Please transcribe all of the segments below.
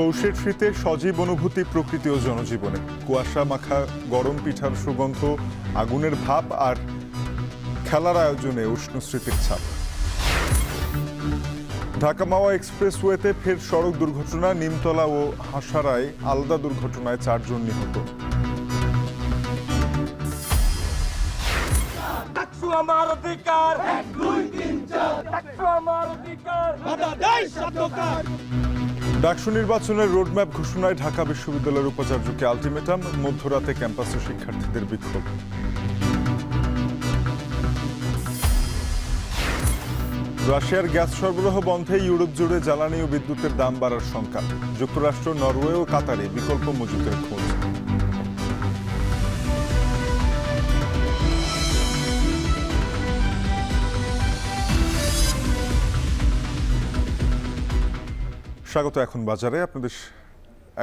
পৌষের শীতে সজীব অনুভূতি প্রকৃতি ও জনজীবনে। কুয়াশা মাখা গরম পিঠার সুগন্ধ, আগুনের ভাপ আর খেলার আয়োজনে উষ্ণ স্মৃতির ছাপ। ঢাকা মাওয়া এক্সপ্রেসওয়েতে ফের সড়ক দুর্ঘটনা, নিমতলা ও হাসারায় আলাদা দুর্ঘটনায় 4 জন নিহত। আমার অধিকার 1 2 3 4 আমার অধিকার বাধা দেয় সরকার। ডাকসু নির্বাচনের রোডম্যাপ ঘোষণায় ঢাকা বিশ্ববিদ্যালয়ের উপাচার্যকে আলটিমেটাম, মধ্যরাতে ক্যাম্পাসে শিক্ষার্থীদের বিক্ষোভ। রাশিয়ার গ্যাস সরবরাহ বন্ধে ইউরোপ জুড়ে জ্বালানি ও বিদ্যুতের দাম বাড়ার শঙ্কা। যুক্তরাষ্ট্র, নরওয়ে ও কাতারে বিকল্প মজুতের খোঁজ। স্বাগত এখন বাজারে,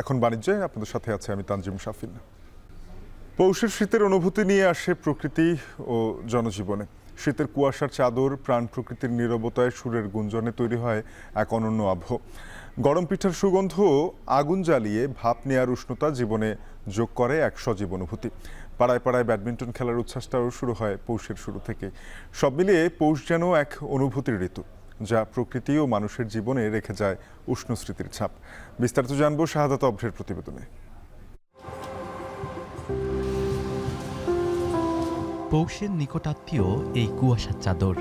এখন বাণিজ্যে আপনাদের সাথে আছে আমি তানজিম শাফিন। পৌষের শীতের অনুভূতি নিয়ে আসে প্রকৃতি ও জনজীবনে। শীতের কুয়াশার চাদর, প্রাণ প্রকৃতির নীরবতায় সুরের গুঞ্জনে তৈরি হয় এক অনন্য আবহ। গরম পিঠার সুগন্ধ, আগুন জ্বালিয়ে ভাপ নেয়ার উষ্ণতা জীবনে যোগ করে এক সজীব অনুভূতি। পাড়ায় পাড়ায় ব্যাডমিন্টন খেলার উচ্ছ্বাসটাও শুরু হয় পৌষের শুরু থেকে। সব মিলিয়ে পৌষ যেন এক অনুভূতির ঋতু, যা প্রকৃতি ও মানুষের জীবনে রেখে যায় উষ্ণ স্মৃতির ছাপ। বিস্তারিত জানবো শাহাদাত অভ্রের প্রতিবেদনে। পৌষের নিকটাত্মীয় এই কুয়াশার চাদর।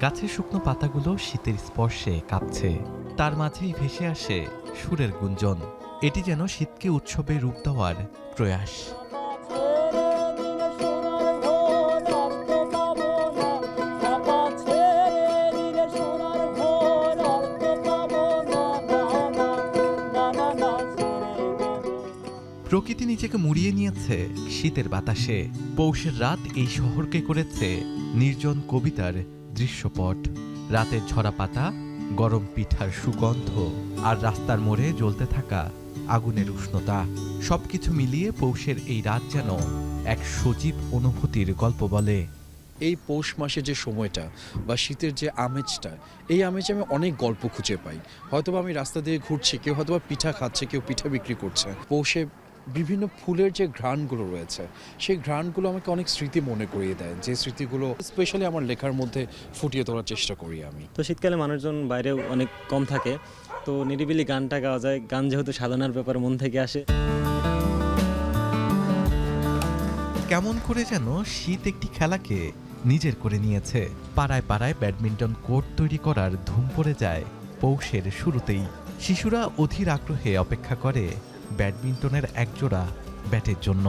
গাছের শুকনো পাতাগুলো শীতের স্পর্শে কাঁপছে, তার মাঝেই ভেসে আসে সুরের গুঞ্জন। এটি যেন শীতকে উৎসবে রূপ দেওয়ার প্রয়াস। প্রকৃতি নিজেকে মুড়িয়ে নিয়েছে শীতের বাতাসে। পৌষের রাত এই শহরকে করেছে নির্জন কবিতার দৃশ্যপট। রাতের ঝরা পাতা, গরম পিঠার সুগন্ধ আর রাস্তার মোড়ে জ্বলতে থাকা আগুনের উষ্ণতা, সবকিছু মিলিয়ে পৌষের এই রাত যেন এক সজীব অনুভূতির গল্প বলে। এই পৌষ মাসে যে সময়টা বা শীতের যে আমেজটা, এই আমেজে আমি অনেক গল্প খুঁজে পাই। হয়তোবা আমি রাস্তা দিয়ে ঘুরছি, কেউ হয়তোবা পিঠা খাচ্ছে, কেউ পিঠা বিক্রি করছে। পৌষে বিভিন্ন ফুলের যে ঘ্রাণগুলো রয়েছে, সেই ঘ্রাণগুলো আমাকে অনেক স্মৃতি মনে করিয়ে দেয়, যে স্মৃতিগুলো স্পেশালি আমার লেখার মধ্যে ফুটিয়ে তোলার চেষ্টা করি আমি। তো শীতকালে মানুষজন বাইরেও অনেক কম থাকে, তো নিরিবিলি গানটা গাওয়া যায়। গান যেহেতু সাধনার ব্যাপার, মন থেকে আসে। কেমন করে যেন শীত একটি খেলাকে নিজের করে নিয়েছে। পাড়ায় পাড়ায় ব্যাডমিন্টন কোর্ট তৈরি করার ধুম পড়ে যায় পৌষের শুরুতেই। শিশুরা অধীর আগ্রহে অপেক্ষা করে ব্যাডমিন্টনের একজোড়া ব্যাটের জন্য।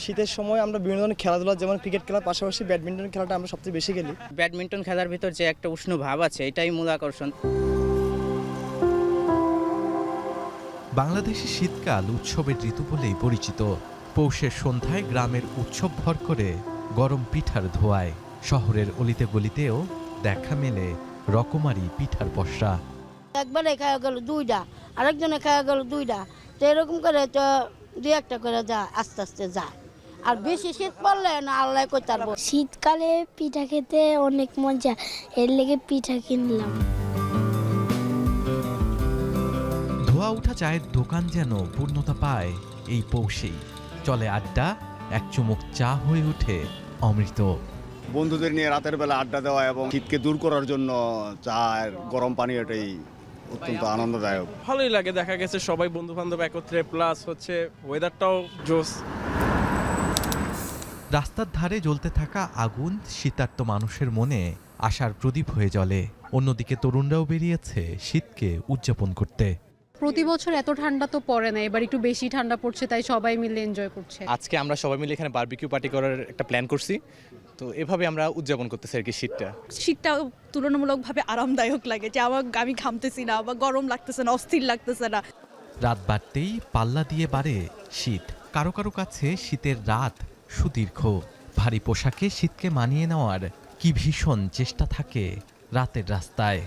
শীতের সময় আমরা বিভিন্ন ধরনের খেলাধুলা, যেমন ক্রিকেট খেলার পাশাপাশি ব্যাডমিন্টন খেলাটা আমরা সবচেয়ে বেশি খেলি। ব্যাডমিন্টন খেলার ভিতর যে একটা উষ্ণ ভাব আছে, এটাই মূল আকর্ষণ। বাংলাদেশের শীতকাল উৎসবের ঋতু বলেই পরিচিত। পৌষের সন্ধ্যায় গ্রামের উৎসব ভর করে গরম পিঠার ধোঁয়ায়। শহরের অলিতে গলিতেও দেখা মেলে রকমারি পিঠার পসরা। একবারে খাওয়া গেল 2টা, আরেকজনে খাওয়া গেল 2টা, তো এরকম করে তো 2-1টা করে যায়, আস্তে আস্তে যায়। আর বেশি শীত পড়লে না আল্লাহ কই তারবো। শীতকালে পিঠা খেতে অনেক মজা, এর লেগে পিঠা কিনলাম। ধোয়া উঠা চায়ের দোকান যেন পূর্ণতা পায় এই পৌষেই। চলে আড্ডা, এক চুমুক চা হয়ে ওঠে অমৃত। বন্ধুদের নিয়ে রাতের বেলা আড্ডা দেওয়া এবং শীতকে দূর করার জন্য চা আর গরম পানি, এটাই অত্যন্ত আনন্দদায়ক। ভালোই লাগে, দেখা গেছে সবাই বন্ধু বান্ধব একত্রে, প্লাস হচ্ছে ওয়েদারটাও জোস। রাস্তার ধারে জ্বলতে থাকা আগুন শীতার্ত মানুষের মনে আশার প্রদীপ হয়ে জ্বলে। অন্যদিকে তরুণরাও বেরিয়েছে শীতকে উদযাপন করতে। প্রতি বছর এত ঠান্ডা তো পড়ে না, এবার একটু বেশি ঠান্ডা পড়ছে, তাই সবাই মিলে এনজয় করছে। আজকে আমরা সবাই মিলে এখানে বারবিকিউ পার্টি করার একটা প্ল্যান করছি, তো এভাবে আমরা উদযাপন করতেছি আর কি শীতটা তুলনামূলকভাবে আরামদায়ক লাগে, যে আমি ঘামতেছি না বা গরম লাগতেছে না, অস্থির লাগতেছে না। রাত বাড়তেই পাল্লা দিয়ে বাড়ে শীত। কারো কারো কাছে শীতের রাত সুদীর্ঘ। ভারী পোশাকে শীতকে মানিয়ে নেওয়ার কি ভীষণ চেষ্টা থাকে রাতের রাস্তায়।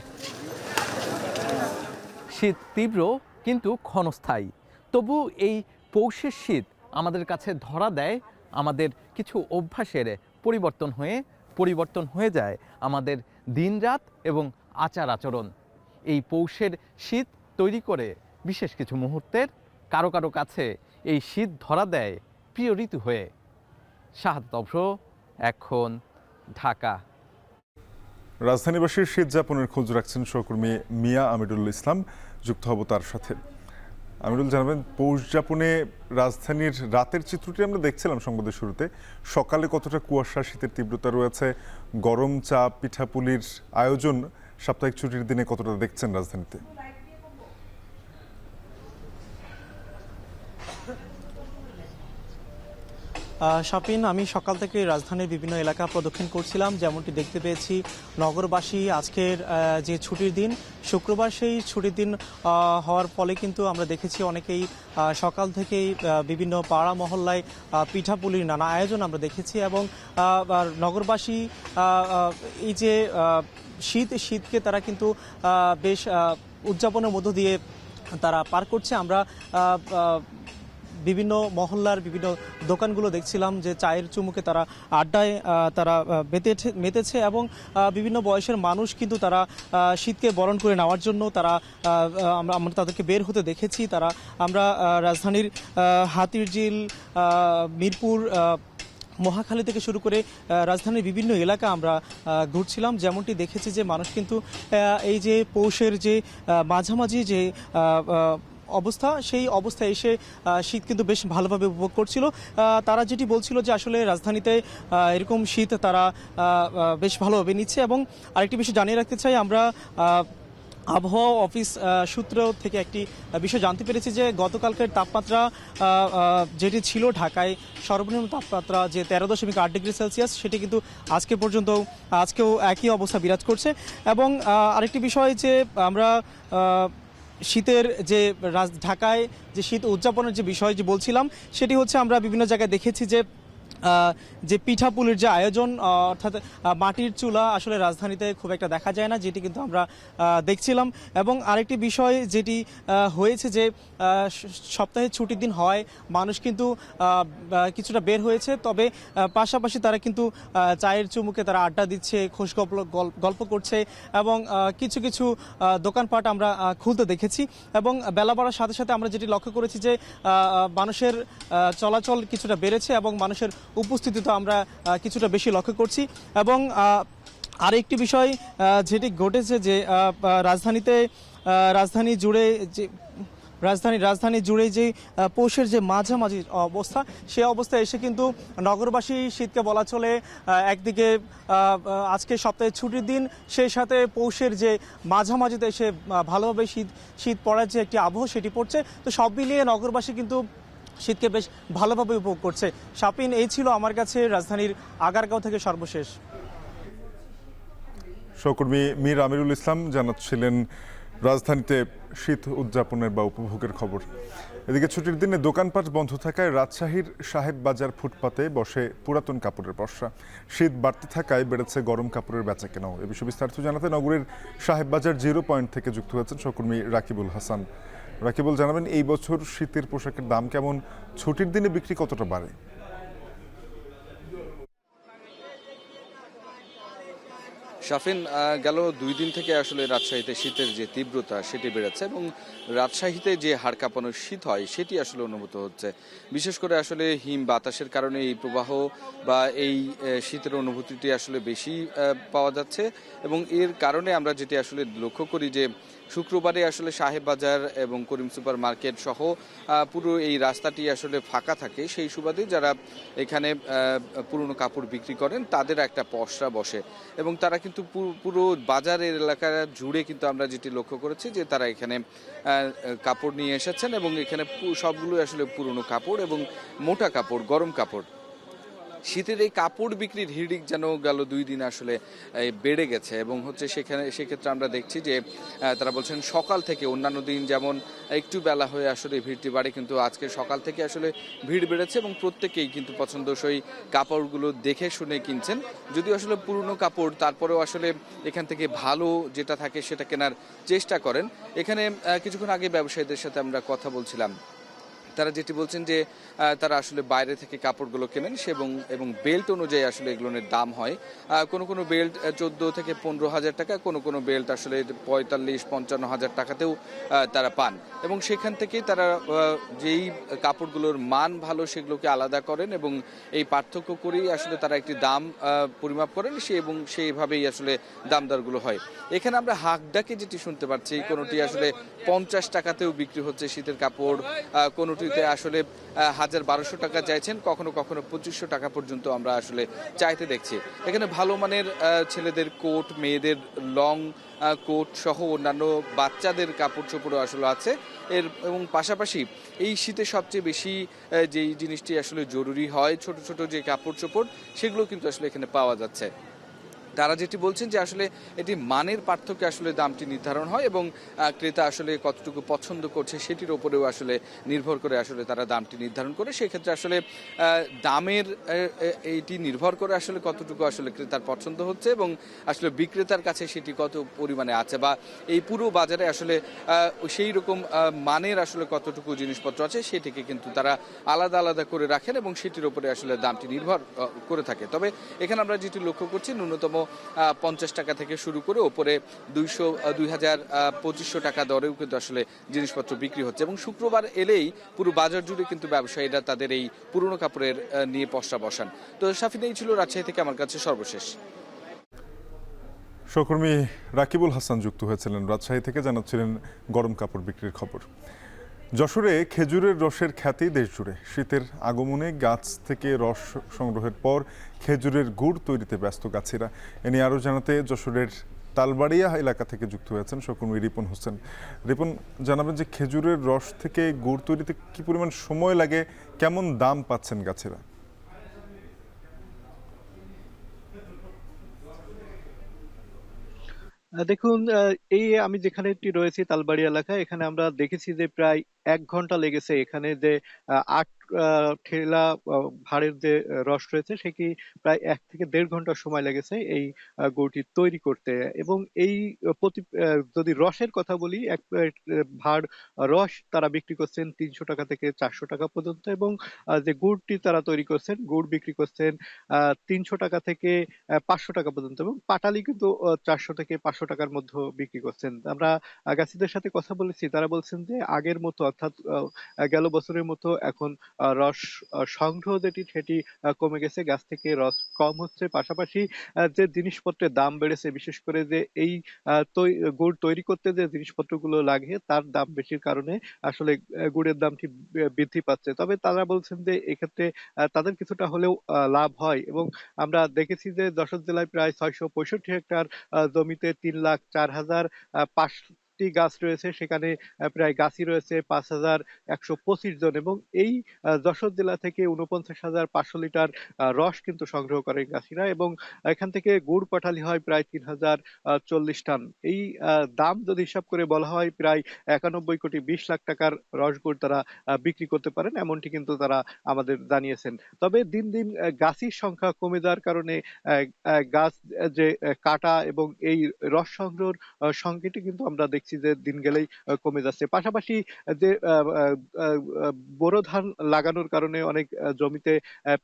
শীত তীব্র কিন্তু ক্ষণস্থায়ী। তবু এই পৌষের শীত আমাদের কাছে ধরা দেয় আমাদের কিছু অভ্যাসের পরিবর্তন হয়ে যায় আমাদের দিনরাত এবং আচার আচরণ। এই পৌষের শীত তৈরি করে বিশেষ কিছু মুহূর্তের কারো কারো কাছে এই শীত ধরা দেয় প্রিয় ঋতু হয়ে। শাহাদাত অভ্র, এখন, ঢাকা। রাজধানীবাসীর শীত যাপনের খোঁজ রাখছেন সহকর্মী মিয়া আমিরুল ইসলাম, যুক্ত হব তার সাথে। আমিরুল, জানাবেন পৌষ যাপনে রাজধানীর রাতের চিত্রটি আমরা দেখছিলাম সংবাদের শুরুতে। সকালে কতটা কুয়াশা, শীতের তীব্রতা রয়েছে, গরম চা পিঠাপুলির আয়োজন সাপ্তাহিক ছুটির দিনে কতটা দেখছেন রাজধানীতে? শাপিন, আমি সকাল থেকে রাজধানীর বিভিন্ন এলাকা প্রদক্ষিণ করছিলাম। যেমনটি দেখতে পেয়েছি, নগরবাসী আজকের যে ছুটির দিন শুক্রবার, সেই ছুটির দিন হওয়ার ফলে কিন্তু আমরা দেখেছি অনেকেই সকাল থেকেই বিভিন্ন পাড়া মহল্লায় পিঠাপুলির নানা আয়োজন আমরা দেখেছি। এবং নগরবাসী এই যে শীতকে তারা কিন্তু বেশ উদযাপনের মধ্য দিয়ে তারা পার করছে। আমরা বিভিন্ন মহল্লার বিভিন্ন দোকানগুলো দেখছিলাম যে চায়ের চুমুকে তারা আড্ডায় তারা মেতেছে এবং বিভিন্ন বয়সের মানুষ কিন্তু তারা শীতকে বরণ করে নেওয়ার জন্য তারা আমরা তাদেরকে বের হতে দেখেছি। আমরা রাজধানীর হাতিরঝিল, মিরপুর, মহাখালী থেকে শুরু করে রাজধানীর বিভিন্ন এলাকা আমরা ঘুরছিলাম। যেমনটি দেখেছি যে মানুষ কিন্তু এই যে পৌষের যে মাঝামাঝি যে অবস্থা, সেই অবস্থায় এসে শীত কিন্তু বেশ ভালোভাবে উপভোগ করছিল। তারা যেটি বলছিল যে আসলে রাজধানীতে এরকম শীত তারা বেশ ভালোভাবে নিচ্ছে। এবং আরেকটি বিষয় জানিয়ে রাখতে চাই, আমরা আবহাওয়া অফিস সূত্র থেকে একটি বিষয় জানতে পেরেছি যে গতকালকের তাপমাত্রা যেটি ছিল ঢাকায় সর্বনিম্ন তাপমাত্রা যে 13.8 ডিগ্রি সেলসিয়াস, সেটি কিন্তু আজকেও একই অবস্থা বিরাজ করছে। এবং আরেকটি বিষয় যে আমরা শীতের যে ঢাকায় যে শীত উদযাপনের যে বিষয় যে বলছিলাম, সেটি হচ্ছে আমরা বিভিন্ন জায়গায় দেখেছি যে পিঠাপুলির যে আয়োজন, অর্থাৎ মাটির চুলা আসলে রাজধানীতে খুব একটা দেখা যায় না, যেটি কিন্তু আমরা দেখছিলাম। এবং আরেকটি বিষয় যেটি হয়েছে যে সপ্তাহে ছুটির দিন হওয়ায় মানুষ কিন্তু কিছুটা বের হয়েছে, তবে পাশাপাশি তারা কিন্তু চায়ের চুমুকে তারা আড্ডা দিচ্ছে, খোশ গল্প করছে এবং কিছু কিছু দোকানপাট আমরা খুলতে দেখেছি। এবং বেলা বাড়ার সাথে সাথে আমরা যেটি লক্ষ্য করেছি যে মানুষের চলাচল কিছুটা বেড়েছে এবং মানুষের উপস্থিতি তো আমরা কিছুটা বেশি লক্ষ্য করছি। এবং আরেকটি বিষয় যেটি ঘটেছে যে রাজধানী জুড়ে যে পৌষের যে মাঝামাঝি অবস্থা, সেই অবস্থায় এসে কিন্তু নগরবাসী শীতকে বলা চলে একদিকে আজকে সপ্তাহে ছুটির দিন, সেই সাথে পৌষের যে মাঝামাঝিতে এসে ভালোভাবে শীত পড়ার যে একটি আবহ সেটি পড়ছে। তো সব মিলিয়ে নগরবাসী কিন্তু শীতকে বেশ ভালোভাবে উপভোগ করছে। শাপিন, এই ছিল আমার কাছে রাজধানীর আগারগাঁও থেকে সর্বশেষ। সহকর্মী মীর আমিরুল ইসলাম জানাচ্ছিলেন রাজধানীতে শীত উদযাপনের বা উপভোগের খবর। এদিকে ছুটির দিনে দোকানপাট বন্ধ থাকায় রাজশাহীর সাহেব বাজার ফুটপাতে বসে পুরাতন কাপড়ের পসরা। শীত বাড়তে থাকায় বেড়েছে গরম কাপড়ের বেচাকেনাও। এ বিষয়ে বিস্তারিত জানাতে নগরীর সাহেব বাজার 0 পয়েন্ট থেকে যুক্ত হয়েছেন সহকর্মী রাকিবুল হাসান। রাকিবুল, জানাবেন এই বছর শীতের পোশাকের দাম কেমন, ছুটির দিনে বিক্রি কতটা বাড়ে? শাফিন, গেল 2 দিন থেকে আসলে রাজশাহীতে শীতের যে তীব্রতা সেটি বেড়েছে এবং রাজশাহীতে যে হাড় কাঁপানোর শীত হয় সেটি আসলে অনুভূত হচ্ছে। বিশেষ করে আসলে হিম বাতাসের কারণে এই প্রবাহ বা এই শীতের অনুভূতিটি আসলে বেশি পাওয়া যাচ্ছে। এবং এর কারণে আমরা যেটি আসলে লক্ষ্য করি যে শুক্রবারে আসলে সাহেব বাজার এবং করিম সুপার মার্কেট সহ পুরো এই রাস্তাটি আসলে ফাঁকা থাকে। সেই সুবাদে যারা এখানে পুরনো কাপড় বিক্রি করেন তাদের একটা পসরা বসে এবং তারা কিন্তু পুরো বাজারের এলাকা জুড়ে কিন্তু আমরা যেটি লক্ষ্য করেছি যে তারা এখানে কাপড় নিয়ে এসেছেন এবং এখানে সবগুলো আসলে পুরনো কাপড় এবং মোটা কাপড়, গরম কাপড়। শীতের এই কাপড় বিক্রির হিড়িক যেন গেল 2 দিন আসলে বেড়ে গেছে এবং হচ্ছে সেক্ষেত্রে আমরা দেখছি যে তারা বলছেন সকাল থেকে অন্যান্য দিন যেমন একটু বেলা হয়ে আসলে ভিড়টি বাড়ে, কিন্তু আজকে সকাল থেকে আসলে ভিড় বেড়েছে এবং প্রত্যেকেই কিন্তু পছন্দসই কাপড়গুলো দেখে শুনে কিনছেন। যদিও আসলে পুরনো কাপড়, তারপরেও আসলে এখান থেকে ভালো যেটা থাকে সেটা কেনার চেষ্টা করেন। এখানে কিছুক্ষণ আগে ব্যবসায়ীদের সাথে আমরা কথা বলছিলাম, তারা যেটি বলছেন যে তারা আসলে বাইরে থেকে কাপড়গুলো কেনেন এবং বেল্ট অনুযায়ী আসলে এগুলোর দাম হয়। কোনো বেল্ট 14 থেকে 15,000 টাকা, কোনো বেল্ট আসলে 45-55,000 টাকাতেও তারা পান এবং সেখান থেকেই তারা যেই কাপড়গুলোর মান ভালো সেগুলোকে আলাদা করেন এবং এই পার্থক্য করেই আসলে তারা একটি দাম পরিমাপ করেন এবং সেইভাবেই আসলে দাম দরগুলো হয়। এখানে আমরা হাকডাকে যেটি শুনতে পাচ্ছি, কোনোটি আসলে 50 টাকাতেও বিক্রি হচ্ছে শীতের কাপড়, কোনোটিতে আসলে 1,000-1,200 টাকা চাইছেন, কখনো 2,500 টাকা পর্যন্ত আমরা আসলে চাইতে দেখছি। এখানে ভালো মানের ছেলেদের কোট, মেয়েদের লং কোট সহ অন্যান্য বাচ্চাদের কাপড় চোপড়ও আসলে আছে এবং পাশাপাশি এই শীতে সবচেয়ে বেশি যেই জিনিসটি আসলে জরুরি হয়, ছোট ছোট যে কাপড় চোপড়, সেগুলো কিন্তু আসলে এখানে পাওয়া যাচ্ছে। তারা যেটি বলছেন যে আসলে এটি মানের পার্থক্যে আসলে দামটি নির্ধারণ হয় এবং ক্রেতা আসলে কতটুকু পছন্দ করছে সেটির উপরেও আসলে নির্ভর করে আসলে তারা দামটি নির্ধারণ করে। সেক্ষেত্রে আসলে দামের এইটি নির্ভর করে আসলে কতটুকু আসলে ক্রেতার পছন্দ হচ্ছে এবং আসলে বিক্রেতার কাছে সেটি কত পরিমাণে আছে বা এই পুরো বাজারে আসলে সেই রকম মানের আসলে কতটুকু জিনিসপত্র আছে সেটিকে কিন্তু তারা আলাদা আলাদা করে রাখেন এবং সেটির উপরে আসলে দামটি নির্ভর করে থাকে। তবে এখানে আমরা যেটি লক্ষ্য করছি, ন্যূনতম 50 টাকা থেকে শুরু করে ওপরে 2,000-2,500 টাকা দরেও কিন্তু আসলে জিনিসপত্র বিক্রি হচ্ছে এবং শুক্রবার এলেই পুরো বাজার জুড়ে কিন্তু ব্যবসায়ীরা তাদের এই পুরনো কাপড়ের নিয়ে পসরা বসান। তো শাফিন, এই ছিল রাজশাহী থেকে আমার কাছে সর্বশেষ। সহকর্মী রাকিবুল হাসান যুক্ত হয়েছিলেন রাজশাহী থেকে, জানাচ্ছিলেন গরম কাপড় বিক্রির খবর। যশোরে খেজুরের রসের খ্যাতি দেশ জুড়ে। শীতের আগমনে গাছ থেকে রস সংগ্রহের পর খেজুরের গুড় তৈরিতে ব্যস্ত গাছিরা। এ নিয়ে আরও জানাতে যশোরের তালবাড়িয়া এলাকা থেকে যুক্ত হয়েছেন সহকর্মী রিপন হোসেন। রিপন, জানাবেন যে খেজুরের রস থেকে গুড় তৈরিতে কি পরিমাণ সময় লাগে, কেমন দাম পাচ্ছেন গাছিরা? দেখুন, এই আমি যেখানে রয়েছি তালবাড়ি এলাকায়, এখানে আমরা দেখেছি যে প্রায় 1 ঘন্টা লেগেছে এখানে যে 8 ঠেলা ভাঁড়ের যে রস রয়েছে সেটি প্রায় 1 থেকে 1.5 ঘন্টা সময় লেগেছে এই গুড়টি তৈরি করতে। এবং এই যদি রসের কথা বলি, 1 ভাঁড় রস তারা বিক্রি করছেন 300 টাকা থেকে 400 টাকা পর্যন্ত এবং যে গুড়টি তারা তৈরি করছেন, গুড় বিক্রি করছেন 300 টাকা থেকে 500 টাকা পর্যন্ত এবং পাটালি কিন্তু 400 থেকে 500 টাকার মধ্যে বিক্রি করছেন। আমরা গাছিদের সাথে কথা বলেছি, তারা বলছেন যে আগের মতো অর্থাৎ গেল বছরের মতো এখন রস সংগ্রহ সেটি কমে গেছে, গাছ থেকে রস কম হচ্ছে। পাশাপাশি যে জিনিসপত্রের দাম বেড়েছে, বিশেষ করে যে এই গুড় তৈরি করতে যে জিনিসপত্রগুলো লাগে তার দাম বেশির কারণে আসলে গুড়ের দামটি বৃদ্ধি পাচ্ছে। তবে তারা বলছেন যে এক্ষেত্রে তাদের কিছুটা হলেও লাভ হয় এবং আমরা দেখেছি যে যশোর জেলায় প্রায় 665 হেক্টর জমিতে 3,04,500 গাছ রয়েছে, সেখানে প্রায় গাছই রয়েছে 5,125 জন এবং এই যশোর জেলা থেকে 49,500 লিটার রস কিন্তু সংগ্রহ করে গাছিরা এবং এখান থেকে গুড় পাঠালি হয় প্রায় 3,040 টন। এই দাম যদি হিসাব করে বলা হয়, প্রায় 91,20,00,000 টাকার রস গুড় তারা বিক্রি করতে পারেন, এমনটি কিন্তু তারা আমাদের জানিয়েছেন। তবে দিন দিন গাছির সংখ্যা কমে যাওয়ার কারণে গাছ যে কাটা এবং এই রস সংগ্রহের সংখ্যাটি কিন্তু আমরা দেখছি যে দিন গেলেই কমে যাচ্ছে। পাশাপাশি যে বোরো ধান লাগানোর কারণে অনেক জমিতে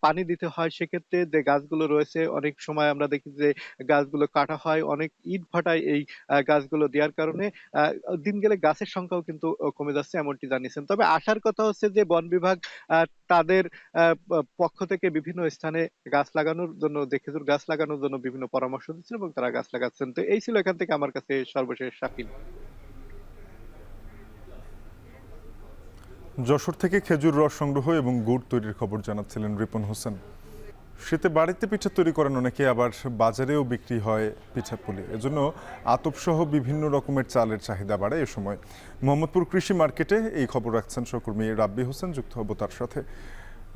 পানি দিতে হয়, সেক্ষেত্রে যে গাছগুলো রয়েছে অনেক সময় আমরা দেখি যে গাছগুলো কাটা হয়, অনেক ইট ভাটায় এই গাছগুলো দেওয়ার কারণে দিন গেলে গাছের সংখ্যাও কিন্তু কমে যাচ্ছে, এমনটি জানিয়েছেন। তবে আশার কথা হচ্ছে যে বন বিভাগ তাদের পক্ষ থেকে বিভিন্ন স্থানে গাছ লাগানোর জন্য, খেজুর গাছ লাগানোর জন্য বিভিন্ন পরামর্শ দিচ্ছেন এবং তারা গাছ লাগাচ্ছেন। তো এই ছিল এখান থেকে আমার কাছে সর্বশেষ। শাকিল। যশোর থেকে খেজুর রস সংগ্রহ এবং গুড় তৈরির খবর জানাচ্ছিলেন রিপন হোসেন। শীতে বাড়িতে পিঠা তৈরি করেন অনেকে, আবার বাজারেও বিক্রি হয় পিঠাপুলি। এজন্য আতপসহ বিভিন্ন রকমের চালের চাহিদা বাড়ে এ সময়। মোহাম্মদপুর কৃষি মার্কেটে এই খবর রাখছেন সহকর্মী রাব্বি হোসেন, যুক্ত হব তার সাথে।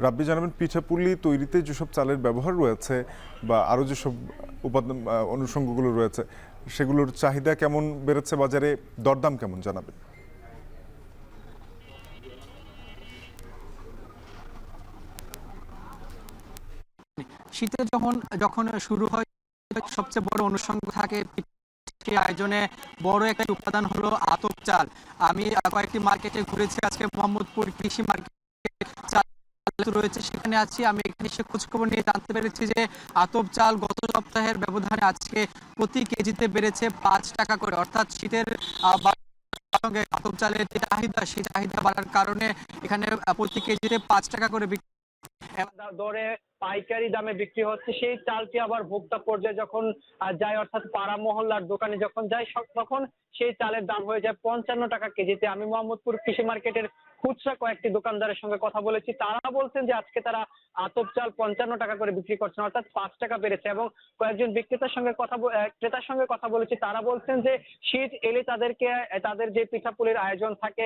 রাব্বি, জানাবেন পিঠাপুলি তৈরিতে যেসব চালের ব্যবহার রয়েছে বা আরও যেসব উপাদান অনুষঙ্গগুলো রয়েছে সেগুলোর চাহিদা কেমন বেড়েছে বাজারে, দরদাম কেমন জানাবেন? শীতে যখন শুরু হয়, সবচেয়ে বড় অনুষঙ্গ থাকে আয়োজনে বড় একটা উপাদান হলো আতপ চাল। আমি কয়েকটি মার্কেটে ঘুরেছি আজকে, মোহাম্মদপুর কৃষি মার্কেট রয়েছে সেখানে আছি। আমি এখানে এসে খোঁজখবর নিয়ে জানতে পেরেছি যে আতপ চাল গত সপ্তাহের ব্যবধানে আজকে প্রতি কেজিতে বেড়েছে 5 টাকা করে, অর্থাৎ শীতের সঙ্গে আতপ চালের যে চাহিদা সেই চাহিদা বাড়ার কারণে এখানে প্রতি কেজিতে 5 টাকা করে দরে পাইকারি দামে বিক্রি হচ্ছে। সেই চালটি আবার ভোক্তা পর্যায়ে যখন যায়, অর্থাৎ পাড়া মহল্লার দোকানে যখন যায়, তখন সেই চালের দাম হয়ে যায় 55 টাকা কেজিতে। আমি মোহাম্মদপুর কৃষি মার্কেটের খুচরা কয়েকটি দোকানদারের সঙ্গে কথা বলেছি, তারা বলছেন যে আজকে তারা আতপ চাল 55 টাকা করে বিক্রি করছেন, অর্থাৎ 5 টাকা বেড়েছে। এবং কয়েকজন বিক্রেতার সঙ্গে ক্রেতার সঙ্গে কথা বলেছি, তারা বলছেন যে শীত এলে তাদের যে পিঠাপুলির আয়োজন থাকে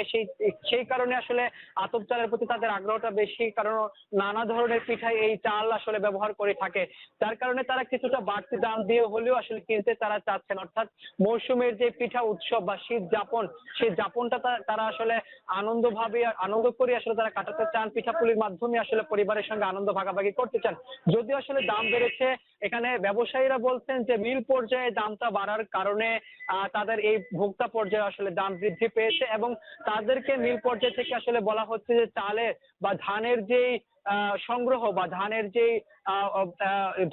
সেই কারণে আসলে আতপ চালের প্রতি তাদের আগ্রহটা বেশি, কারণ নানা ধরনের পিঠাই এই চাল আসলে ব্যবহার করে থাকে, যার কারণে তারা কিছুটা বাড়তি দাম দিয়ে হলেও আসলে কিনতে তারা চাচ্ছেন। অর্থাৎ মৌসুমের যে পিঠা উৎসব বা শীত যাপন, সেই যাপনটা তারা আসলে আনন্দ করে আসলে তারা কাটাতে চান, পিঠাপুলির মাধ্যমে আসলে পরিবারের সঙ্গে আনন্দ ভাগাভাগি করতে চান। যদিও আসলে দাম বেড়েছে, এখানে ব্যবসায়ীরা বলছেন যে মিল পর্যায়ে দামটা বাড়ার কারণে তাদের এই ভোক্তা পর্যায়ে আসলে দাম বৃদ্ধি পেয়েছে, এবং তাদেরকে মিল পর্যায়ে থেকে আসলে বলা হচ্ছে যে চালের বা ধানের যেই সংগ্রহ বা ধানের যে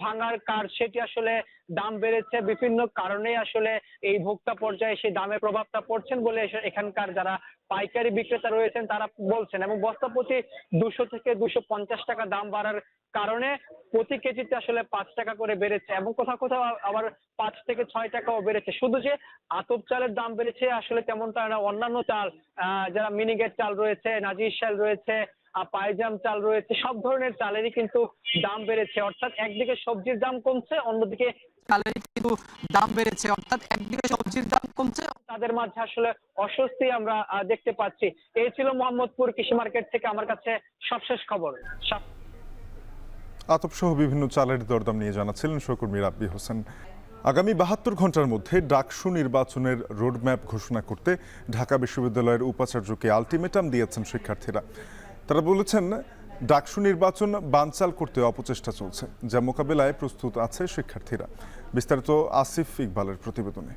ভাঙার কার, সেটি আসলে দাম বেড়েছে। বিভিন্ন কারণে আসলে এই ভোক্তা পর্যায়ে সেই দামের প্রভাবটা পড়ছেন বলে এখানকার যারা পাইকারি বিক্রেতা রয়েছেন তারা বলছেন। এবং বস্তা প্রতি 200 থেকে 250 টাকা দাম বাড়ার কারণে প্রতি কেজিতে আসলে 5 টাকা করে বেড়েছে, এবং কোথাও কোথাও আবার 5 থেকে 6 টাকাও বেড়েছে। শুধু যে আতপ চালের দাম বেড়েছে আসলে তেমনটা না, অন্যান্য চাল যারা মিনিগেট চাল রয়েছে, নাজির শাল রয়েছে, পাইজাম চাল রয়েছে, সব ধরনের চালেরই কিন্তু দাম বেড়েছে। অর্থাৎ একদিকে সবজির দাম কমছে, অন্যদিকে চালের কিন্তু দাম বেড়েছে, অর্থাৎ একদিকে সবজির দাম কমছে, তাদের মাঝে আসলে অস্বস্তি আমরা দেখতে পাচ্ছি। এই ছিল মোহাম্মদপুর কৃষি মার্কেট থেকে আমার কাছে সবশেষ খবর। আতপ সহ বিভিন্ন চালের দরদাম নিয়ে জানাচ্ছিলেন সহকর্মী রাব্বি হোসেন। আগামী 72 ঘন্টার মধ্যে ডাকসু নির্বাচনের রোডম্যাপ ঘোষণা করতে ঢাকা বিশ্ববিদ্যালয়ের উপাচার্যকে আলটিমেটাম দিয়েছেন শিক্ষার্থীরা। তারা বলেছেন ডাকসু নির্বাচন বানচাল করতে অপচেষ্টা চলছে, যা মোকাবেলায় প্রস্তুত আছে শিক্ষার্থীরা। বিস্তারিত আসিফ ইকবালের প্রতিবেদনে।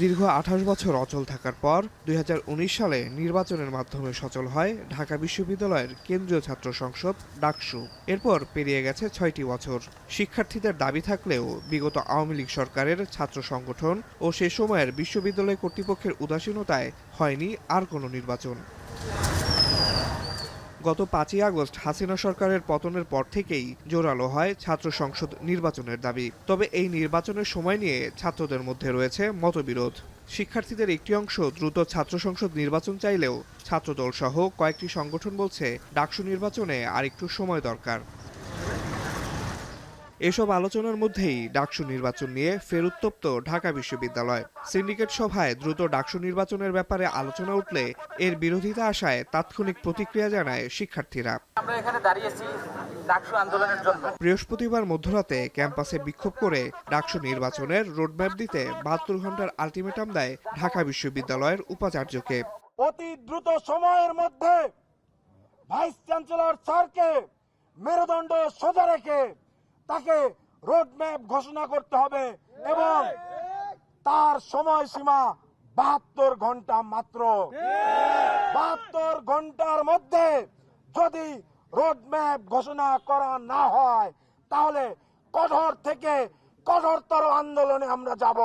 দীর্ঘ 28 বছর অচল থাকার পর 2019 সালে নির্বাচনের মাধ্যমে সচল হয় ঢাকা বিশ্ববিদ্যালয়ের কেন্দ্রীয় ছাত্র সংসদ ডাকসু। এরপর পেরিয়ে গেছে 6টি বছর। শিক্ষার্থীদের দাবি থাকলেও বিগত আওয়ামী লীগ সরকারের ছাত্র সংগঠন ও সে সময়ের বিশ্ববিদ্যালয় কর্তৃপক্ষের উদাসীনতায় হয়নি আর কোনো নির্বাচন। গত 5ই আগস্ট হাসিনা সরকারের পতনের পর থেকেই জোরালো হয় ছাত্র সংসদ নির্বাচনের দাবি। তবে এই নির্বাচনের সময় নিয়ে ছাত্রদের মধ্যে রয়েছে মতবিরোধ। শিক্ষার্থীদের একটি অংশ দ্রুত ছাত্র সংসদ নির্বাচন চাইলেও ছাত্রদল সহ কয়েকটি সংগঠন বলছে ডাকসু নির্বাচনে আরেকটু সময় দরকার। এসব আলোচনার মধ্যেই ডাকসু নির্বাচন নিয়ে ফের উত্তপ্ত ঢাকা বিশ্ববিদ্যালয়। সিন্ডিকেট সভায় দ্রুত ডাকসু নির্বাচনের ব্যাপারে আলোচনা উঠলে এর বিরোধিতা আসায় তাৎক্ষণিক প্রতিক্রিয়া জানায় শিক্ষার্থীরা। আমরা এখানে দাঁড়িয়েছি ডাকসু আন্দোলনের জন্য। বৃহস্পতিবার মধ্যরাতে ক্যাম্পাসে বিক্ষোভ করে ডাকসু নির্বাচনের রোডম্যাপ দিতে 72 ঘন্টার আলটিমেটাম দেয় ঢাকা বিশ্ববিদ্যালয়ের উপাচার্যকে। অতি দ্রুত সময়ের মধ্যে ভাইস চ্যান্সেলর স্যারকে মেরুদণ্ড সোজা রেখে তাকে রোডম্যাপ ঘোষণা করতে হবে, এবং তার সময়সীমা 72 ঘন্টা মাত্র। 72 ঘন্টার মধ্যে যদি রোডম্যাপ ঘোষণা করা না হয় তাহলে কঠোর থেকে কঠোরতর আন্দোলনে আমরা যাব।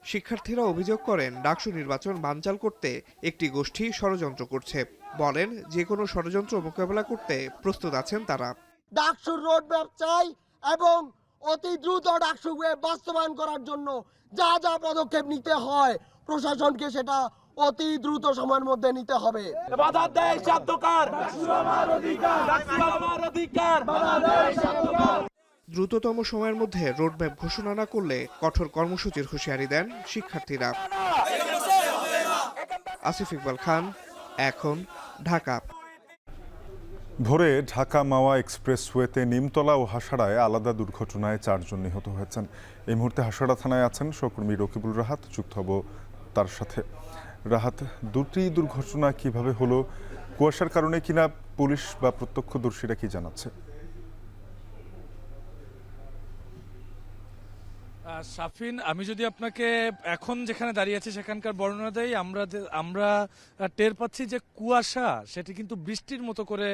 শিক্ষার্থীরা অভিযোগ করেন ডাকসু নির্বাচন বানচাল করতে একটি গোষ্ঠী ষড়যন্ত্র করছে। বলেন যে কোনো ষড়যন্ত্র মোকাবেলা করতে প্রস্তুত আছেন তারা। ডাকসুর রোডম্যাপ চাই এবং অতি দ্রুত ডাকসুকে বাস্তবায়ন করার জন্য যা যা পদক্ষেপ নিতে হয় প্রশাসনকে সেটা অতি দ্রুত সময়ের মধ্যে নিতে হবে। বাধা দেয় শব্দকার, ডাকসু আমার অধিকার, ডাকসু আমার অধিকার, বাধা দেয় শব্দকার। দ্রুততম সময়ের মধ্যে রোডম্যাপ ঘোষণা না করলে কঠোর কর্মসূচির হুঁশিয়ারি দেন শিক্ষার্থীরা। আসিফ ইকবাল খান, এখন, ঢাকা। ভোরে ঢাকা মাওয়া এক্সপ্রেসওয়েতে নিমতলা ও হাসাড়ায় আলাদা দুর্ঘটনায় 4 জন নিহত হয়েছেন। এই মুহূর্তে হাসাড়া থানায় আছেন সহকর্মী রকিবুল রাহাত, যুক্ত হব তার সাথে। রাহাত, দুটি দুর্ঘটনা কিভাবে হলো, কুয়াশার কারণে কিনা পুলিশ বা প্রত্যক্ষদর্শীরা কি জানাচ্ছে? শাফিন, আমি যদি আপনাকে এখন যেখানে দাঁড়িয়ে আছি সেখানকার বর্ণনা দেই, আমরা টের পাচ্ছি যে কুয়াশা সেটি কিন্তু বৃষ্টির মতো করে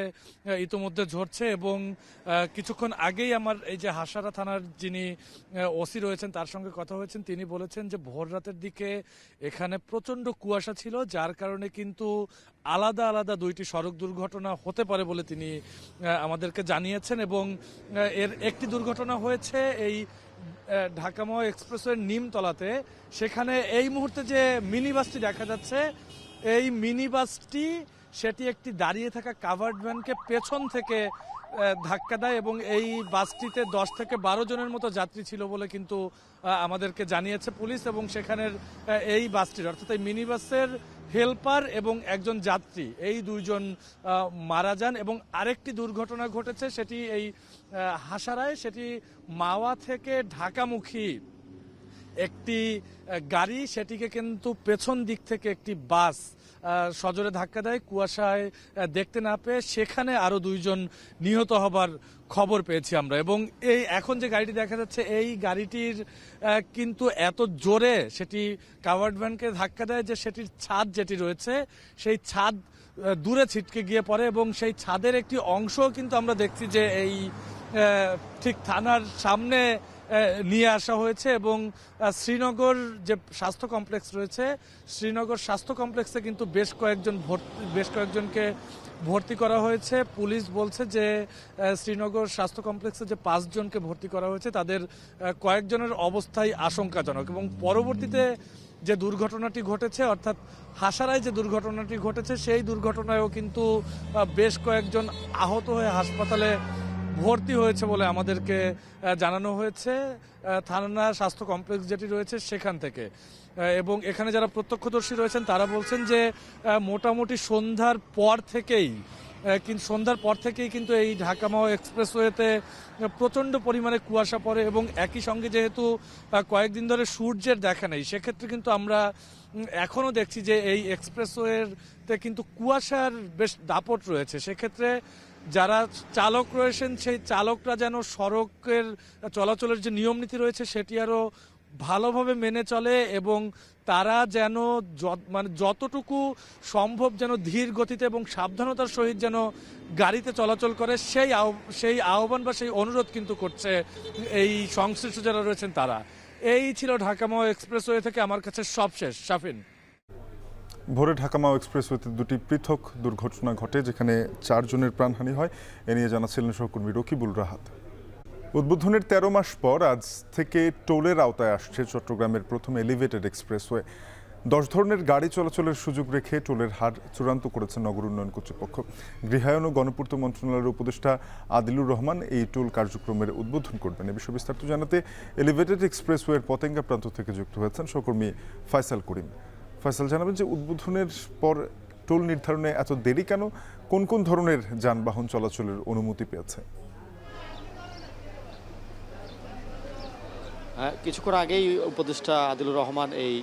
ইতোমধ্যে ঝরছে এবং কিছুক্ষণ আগেই আমার এই যে হাসারা থানার যিনি ওসি রয়েছেন তার সঙ্গে কথা হয়েছেন, তিনি বলেছেন যে ভোর রাতের দিকে এখানে প্রচণ্ড কুয়াশা ছিল, যার কারণে কিন্তু আলাদা আলাদা দুইটি সড়ক দুর্ঘটনা হতে পারে বলে তিনি আমাদেরকে জানিয়েছেন এবং এর একটি দুর্ঘটনা হয়েছে এই ঢাকা-মাওয়া এক্সপ্রেসওয়ের নিমতলাতে। সেখানে এই মুহূর্তে যে মিনি বাসটি দেখা যাচ্ছে, এই মিনি বাসটি সেটি একটি দাঁড়িয়ে থাকা কাভার্ড ভ্যানকে পেছন থেকে ধাক্কা দেয় এবং এই বাসটিতে 10 থেকে 12 জনের মতো যাত্রী ছিল বলে কিন্তু আমাদেরকে জানিয়েছে পুলিশ। এবং সেখানের এই বাসটির অর্থাৎ এই মিনি বাসের হেল্পার এবং একজন যাত্রী এই দুইজন মারা যান এবং আরেকটি দুর্ঘটনা ঘটেছে, সেটি এই হাসারায়, সেটি মাওয়া থেকে ঢাকামুখী একটি গাড়ি, সেটিকে কিন্তু পেছন দিক থেকে একটি বাস সজোরে ধাক্কা দেয়, কুয়াশায় দেখতে না পেয়ে সেখানে আরো দুইজন নিহত হবার খবর পেয়েছি আমরা। এবং এই এখন যে গাড়িটি দেখা যাচ্ছে, এই গাড়িটির কিন্তু এত জোরে সেটি কাভার্ড ভ্যানকে ধাক্কা দেয় যে সেটির ছাদ যেটি রয়েছে সেই ছাদ দূরে ছিটকে গিয়ে পড়ে এবং সেই ছাদের একটি অংশ কিন্তু আমরা দেখছি যে এই ঠিক থানার সামনে নিয়ে আসা হয়েছে এবং শ্রীনগর যে স্বাস্থ্য কমপ্লেক্স রয়েছে, শ্রীনগর স্বাস্থ্য কমপ্লেক্সে কিন্তু বেশ কয়েকজনকে ভর্তি করা হয়েছে। পুলিশ বলছে যে শ্রীনগর স্বাস্থ্য কমপ্লেক্সে যে 5 জনকে ভর্তি করা হয়েছে তাদের কয়েকজনের অবস্থাই আশঙ্কাজনক এবং পরবর্তীতে যে দুর্ঘটনাটি ঘটেছে অর্থাৎ হাসারায় যে দুর্ঘটনাটি ঘটেছে সেই দুর্ঘটনায়ও কিন্তু বেশ কয়েকজন আহত হয়ে হাসপাতালে ভর্তি হয়েছে বলে আমাদেরকে জানানো হয়েছে থানা স্বাস্থ্য কমপ্লেক্স যেটি রয়েছে সেখান থেকে। এবং এখানে যারা প্রত্যক্ষদর্শী রয়েছেন তারা বলছেন যে মোটামুটি সন্ধ্যার পর থেকেই কিন্তু এই ঢাকা-মাওয়া এক্সপ্রেসওয়েতে প্রচণ্ড পরিমাণে কুয়াশা পড়ে এবং একই সঙ্গে যেহেতু কয়েকদিন ধরে সূর্যের দেখা নেই, সেক্ষেত্রে কিন্তু আমরা এখনও দেখছি যে এই এক্সপ্রেসওয়েতে কিন্তু কুয়াশার বেশ দাপট রয়েছে। সেক্ষেত্রে যারা চালক রয়েছেন সেই চালকরা যেন সড়কের চলাচলের যে নিয়ম নীতি রয়েছে সেটি আরও ভালোভাবে মেনে চলে এবং তারা যেন যতটুকু সম্ভব যেন ধীর গতিতে এবং সাবধানতার সহিত যেন গাড়িতে চলাচল করে সেই আহ্বান বা সেই অনুরোধ কিন্তু করছে এই সংশ্লিষ্ট যারা রয়েছেন তারা। এই ছিল ঢাকা-মাওয়া এক্সপ্রেসওয়ে থেকে আমার কাছে সবশেষ। শাফিন, ভোরে ঢাকা-মাওয়া এক্সপ্রেসওয়েতে দুটি পৃথক দুর্ঘটনা ঘটে যেখানে 4 জনের প্রাণহানি হয়, এ নিয়ে জানাচ্ছিলেন সহকর্মী রকিবুল রাহাত। উদ্বোধনের 13 মাস পর আজ থেকে টোলের আওতায় আসছে চট্টগ্রামের প্রথম এলিভেটেড এক্সপ্রেসওয়ে। 10 ধরনের গাড়ি চলাচলের সুযোগ রেখে টোলের হার চূড়ান্ত করেছে নগর উন্নয়ন কর্তৃপক্ষ। গৃহায়ন ও গণপূর্ত মন্ত্রণালয়ের উপদেষ্টা আদিলুর রহমান এই টোল কার্যক্রমের উদ্বোধন করবেন। এ বিষয়ে বিস্তারিত জানাতে এলিভেটেড এক্সপ্রেসওয়ের পতেঙ্গা প্রান্ত থেকে যুক্ত হয়েছেন সহকর্মী ফয়সাল করিম। ফয়সাল, জানাবেন যে উদ্বোধনের পর টোল নির্ধারণে এত দেরি কেন? কোন কোন ধরনের যানবাহন চলাচলের অনুমতি পেয়েছে? কিছুক্ষণ আগেই উপদেষ্টা আদিলুর রহমান এই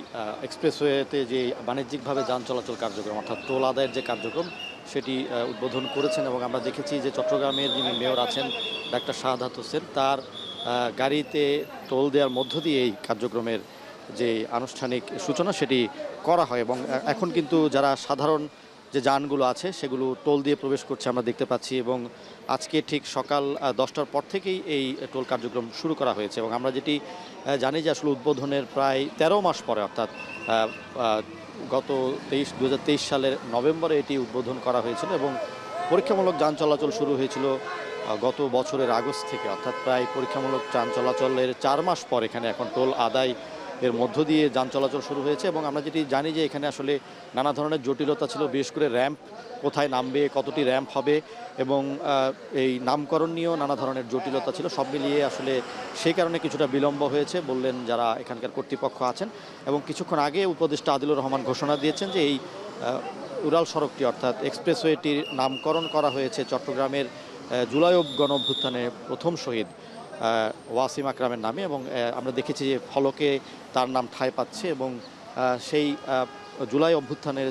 এক্সপ্রেসওয়েতে যে বাণিজ্যিকভাবে যান চলাচল কার্যক্রম অর্থাৎ টোল আদায়ের যে কার্যক্রম সেটি উদ্বোধন করেছেন এবং আমরা দেখেছি যে চট্টগ্রামের যিনি মেয়র আছেন ডাক্তার শাহাদাত হোসেন তার গাড়িতে টোল দেওয়ার মধ্য দিয়ে এই কার্যক্রমের যে আনুষ্ঠানিক সূচনা সেটি করা হয় এবং এখন কিন্তু যারা সাধারণ যে যানগুলো আছে সেগুলো টোল দিয়ে প্রবেশ করছে আমরা দেখতে পাচ্ছি এবং আজকে ঠিক সকাল 10টার পর থেকেই এই টোল কার্যক্রম শুরু করা হয়েছে এবং আমরা যেটি জানি যে আসলে উদ্বোধনের প্রায় 13 মাস পরে অর্থাৎ গত 2023 সালের নভেম্বরে এটি উদ্বোধন করা হয়েছিল এবং পরীক্ষামূলক যান চলাচল শুরু হয়েছিল গত বছরের আগস্ট থেকে, অর্থাৎ প্রায় পরীক্ষামূলক যান চলাচলের 4 মাস পর এখানে এখন টোল আদায় এর মধ্য দিয়ে যান চলাচল শুরু হয়েছে এবং আমরা যেটি জানি যে এখানে আসলে নানা ধরনের জটিলতা ছিল, বিশেষ করে র্যাম্প কোথায় নামবে, কতটি র্যাম্প হবে এবং এই নামকরণ নিয়েও নানা ধরনের জটিলতা ছিল। সব মিলিয়ে আসলে সেই কারণে কিছুটা বিলম্ব হয়েছে বললেন যারা এখানকার কর্তৃপক্ষ আছেন এবং কিছুক্ষণ আগে উপদেষ্টা আদিলুর রহমান ঘোষণা দিয়েছেন যে এই উড়াল সড়কটি অর্থাৎ এক্সপ্রেসওয়েটির নামকরণ করা হয়েছে চট্টগ্রামের জুলাই গণঅভ্যুত্থানের প্রথম শহীদ ওয়াসিম আকরামের নামে এবং আমরা দেখেছি যে ফলকে তার নাম ঠাঁই পাচ্ছে এবং সেই জুলাই অভ্যুত্থানের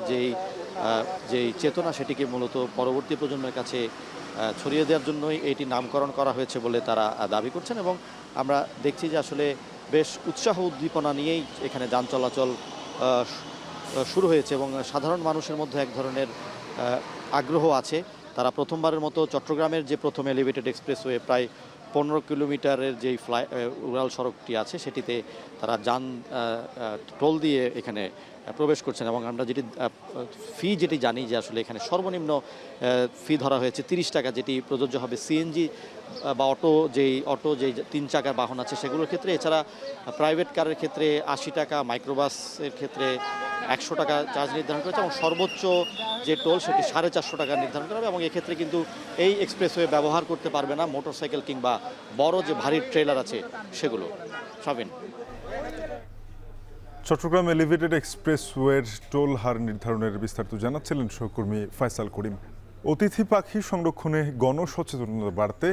যেই চেতনা সেটিকে মূলত পরবর্তী প্রজন্মের কাছে ছড়িয়ে দেওয়ার জন্যই এটি নামকরণ করা হয়েছে বলে তারা দাবি করছেন এবং আমরা দেখছি যে আসলে বেশ উৎসাহ উদ্দীপনা নিয়েই এখানে যান চলাচল শুরু হয়েছে এবং সাধারণ মানুষের মধ্যে এক ধরনের আগ্রহ আছে। তারা প্রথমবারের মতো চট্টগ্রামের যে প্রথম এলিভেটেড এক্সপ্রেসওয়ে প্রায় 15 কিলোমিটারের যেই উড়াল সড়কটি আছে সেটিতে তারা যান টোল দিয়ে এখানে প্রবেশ করছেন এবং আমরা যেটি জানি যে আসলে এখানে সর্বনিম্ন ফি ধরা হয়েছে 30 টাকা, যেটি প্রযোজ্য হবে সিএনজি বা অটো যেই 3 চাকার বাহন আছে সেগুলোর ক্ষেত্রে। এছাড়া প্রাইভেট কারের ক্ষেত্রে 80 টাকা, মাইক্রোবাসের ক্ষেত্রে 100 টাকা চার্জ নির্ধারণ করেছে এবং সর্বোচ্চ যে টোল সেটি 450 টাকা নির্ধারণ করা হবে এবং এক্ষেত্রে কিন্তু এই এক্সপ্রেসওয়ে ব্যবহার করতে পারবে না মোটরসাইকেল কিংবা বড় যে ভারী ট্রেলার আছে সেগুলো। শাবিন। চট্টগ্রাম এলিভেটেড এক্সপ্রেসওয়ের টোল হার নির্ধারণের বিস্তারিত জানাচ্ছিলেন সহকর্মী ফয়সাল করিম। অতিথি পাখি সংরক্ষণে গণসচেতনতা বাড়তে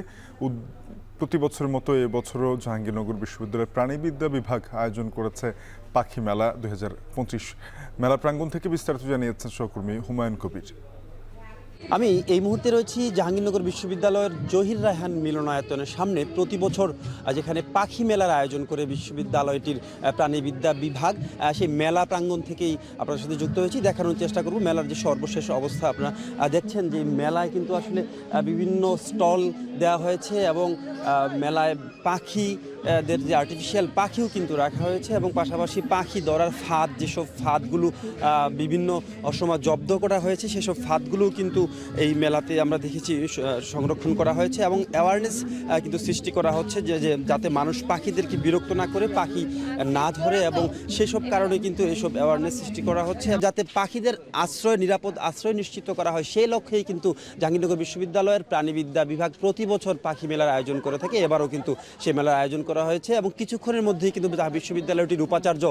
প্রতি বছরের মতো এবছরও জাহাঙ্গীরনগর বিশ্ববিদ্যালয়ের প্রাণীবিদ্যা বিভাগ আয়োজন করেছে পাখি মেলা 2025। মেলা প্রাঙ্গণ থেকে বিস্তারিত জানিয়েছেন সহকর্মী হুমায়ুন কবির। আমি এই মুহূর্তে রয়েছি জাহাঙ্গীরনগর বিশ্ববিদ্যালয়ের জহির রায়হান মিলনায়তনের সামনে। প্রতি বছর যেখানে পাখি মেলার আয়োজন করে বিশ্ববিদ্যালয়টির প্রাণীবিদ্যা বিভাগ, সেই মেলা প্রাঙ্গণ থেকেই আপনার সাথে যুক্ত হয়েছি। দেখানোর চেষ্টা করব মেলার যে সর্বশেষ অবস্থা। আপনারা দেখছেন যে মেলায় কিন্তু আসলে বিভিন্ন স্টল দেওয়া হয়েছে এবং মেলায় পাখিদের যে আর্টিফিশিয়াল পাখিও কিন্তু রাখা হয়েছে এবং পাশাপাশি পাখি ধরার ফাঁদ, যেসব ফাঁদগুলো বিভিন্ন অসময় জব্দ করা হয়েছে সেসব ফাঁদগুলোও কিন্তু এই মেলাতে আমরা দেখেছি সংরক্ষণ করা হয়েছে এবং অ্যাওয়ারনেস কিন্তু সৃষ্টি করা হচ্ছে যে যাতে মানুষ পাখিদেরকে বিরক্ত না করে, পাখি না ধরে, এবং সেসব কারণে কিন্তু এইসব অ্যাওয়ারনেস সৃষ্টি করা হচ্ছে যাতে পাখিদের নিরাপদ আশ্রয় নিশ্চিত করা হয়। সেই লক্ষ্যেই কিন্তু জাহাঙ্গীরনগর বিশ্ববিদ্যালয়ের প্রাণীবিদ্যা বিভাগ প্রতি বছর পাখি মেলার আয়োজন করে থাকে। এবারও কিন্তু সেই মেলার আয়োজন করা হয়েছে এবং কিছুক্ষণের মধ্যেই কিন্তু বিশ্ববিদ্যালয়টির উপাচার্য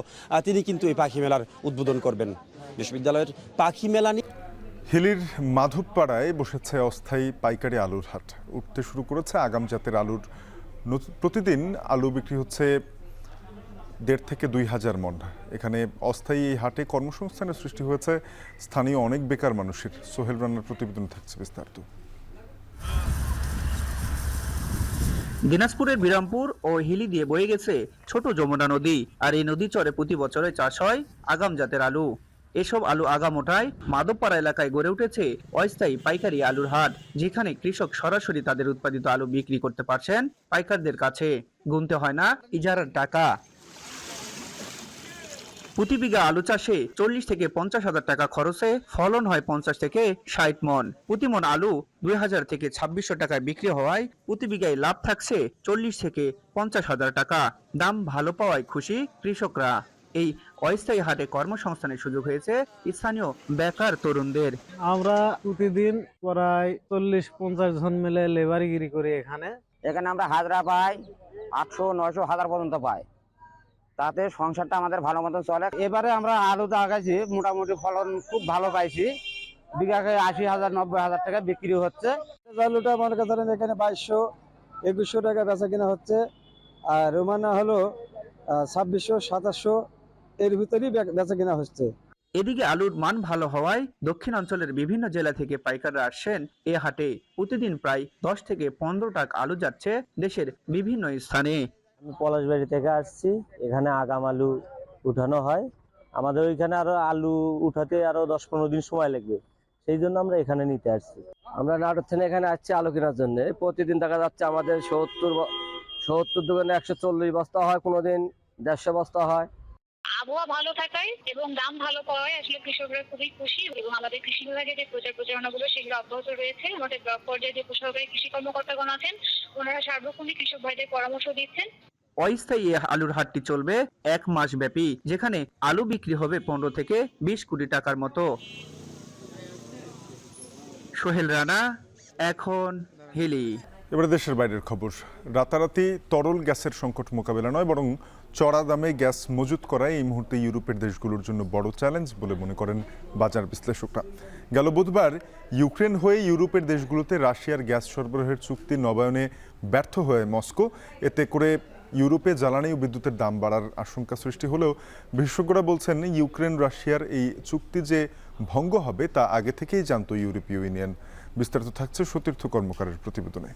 তিনি কিন্তু এই পাখি মেলার উদ্বোধন করবেন। বিশ্ববিদ্যালয়ের পাখি মেলা হিলির মাধবপাড়ায় বসেছে অস্থায়ী পাইকারি আলুর হাট। উঠতে শুরু করেছে আগাম জাতের আলুর। প্রতিদিন আলু বিক্রি হচ্ছে 1.5 থেকে 2,000 মণ। এখানে অস্থায়ী এই হাটে কর্মসংস্থানের সৃষ্টি হয়েছে স্থানীয় অনেক বেকার মানুষের। সোহেল রান্নার প্রতিবেদন থাকছে বিস্তারিত। দিনাজপুরের বিরামপুর ও হিলি দিয়ে বয়ে গেছে ছোট যমুনা নদী, আর এই নদী চরে প্রতি বছরে চাষ হয় আগাম জাতের আলু। এসব আলু আগাম ওঠায় মাধবপাড়া এলাকায় গড়ে উঠেছে অস্থায়ী পাইকারি আলুর হাট, যেখানে কৃষক সরাসরি তাদের উৎপাদিত আলু বিক্রি করতে পারছেন পাইকারদের কাছে। গুনতে হয় না ইজারার টাকা। প্রতি বিঘা আলু চাষে 40 থেকে 50,000 টাকা খরচে ফলন হয় 50 থেকে 60 মণ। প্রতি মণ আলু 2,000 থেকে 2,600 টাকায় বিক্রি হওয়ায় প্রতি বিঘায় লাভ থাকছে 40 থেকে 50,000 টাকা। দাম ভালো পাওয়ায় খুশি কৃষকরা। এই অস্থায়ী হাটে কর্মসংস্থানের সুযোগ হয়েছে স্থানীয় বেকার তরুণদের। আমরা প্রতিদিন প্রায় 40-50 জন মিলে লেবারিগিরি করি। এখানে আমরা হাজরা পাই 800, 900, 1000 পর্যন্ত পাই। তাতে সংসারটা আমাদের ভালো মতন চলে। এবারে আমরা আলু লাগাইছি, মোটামুটি ফলন খুব ভালো পাইছি। বিঘাকে 80,000, 90,000 টাকা বিক্রি হচ্ছে। আলুটা মনে করেন এখানে 2200, 2100 টাকা বেচা কিনা হচ্ছে, আর রোমানা হলো 2600, 2700 এর ভিতরেই বেচা কিনা হচ্ছে। এদিকে আলুর মান ভালো হওয়ায় দক্ষিণাঞ্চলের বিভিন্ন জেলা থেকে পাইকাররা আসছেন এ হাটে। প্রতিদিন প্রায় 10 থেকে 15 টাকা আলু যাচ্ছে দেশের বিভিন্ন স্থানে। আমি পলাশবাড়ি থেকে আসছি। এখানে আগাম আলু উঠানো হয়। আমাদের ওইখানে আরো আলু উঠাতে আরো 10-15 দিন সময় লাগবে, সেই জন্য আমরা এখানে নিতে আসছি। আমরা নাটোর থেকে এখানে আসছি আলু কেনার জন্য। প্রতিদিন দেখা যাচ্ছে আমাদের 70 দোকানে 140 বস্তা হয়, কোনোদিন 150 বস্তা হয়। আবহাওয়া ভালো থাকায় এবং দাম ভালো পাওয়ায় আসলে কৃষকরা খুবই খুশি এবং আমাদের কৃষি বিভাগে যে প্রচারণাগুলো সেগুলো অব্যাহত রয়েছে। আমাদের ব্লক পর্যায়ে যে সহকারী কৃষি কর্মকর্তাগণ আছেন ওনারা সার্বক্ষণিক কৃষক ভাইদের পরামর্শ দিচ্ছেন। অস্থায়ী আলুর হাটটি চলবে 1 মাস ব্যাপী, যেখানে আলু বিক্রি হবে 15 থেকে 20 কোটি টাকার মতো। সোহেল রানা, এখন হিলি। এবারে দেশের বাইরের খবর। রাতারাতি তরল গ্যাসের সংকট মোকাবেলা নয়, বরং চড়া দামে গ্যাস মজুত করাই এই মুহূর্তে ইউরোপের দেশগুলোর জন্য বড় চ্যালেঞ্জ বলে মনে করেন বাজার বিশ্লেষকরা। গেল বুধবার ইউক্রেন হয়ে ইউরোপের দেশগুলোতে রাশিয়ার গ্যাস সরবরাহের চুক্তি নবায়নে ব্যর্থ হয়ে মস্কো। এতে করে ইউরোপে জ্বালানি ও বিদ্যুতের দাম বাড়ার আশঙ্কা সৃষ্টি হলেও বিশেষজ্ঞরা বলছেন ইউক্রেন রাশিয়ার এই চুক্তি যে ভঙ্গ হবে তা আগে থেকেই জানত ইউরোপীয় ইউনিয়ন। বিস্তারিত থাকছে সতীর্থ কর্মকারের প্রতিবেদনে।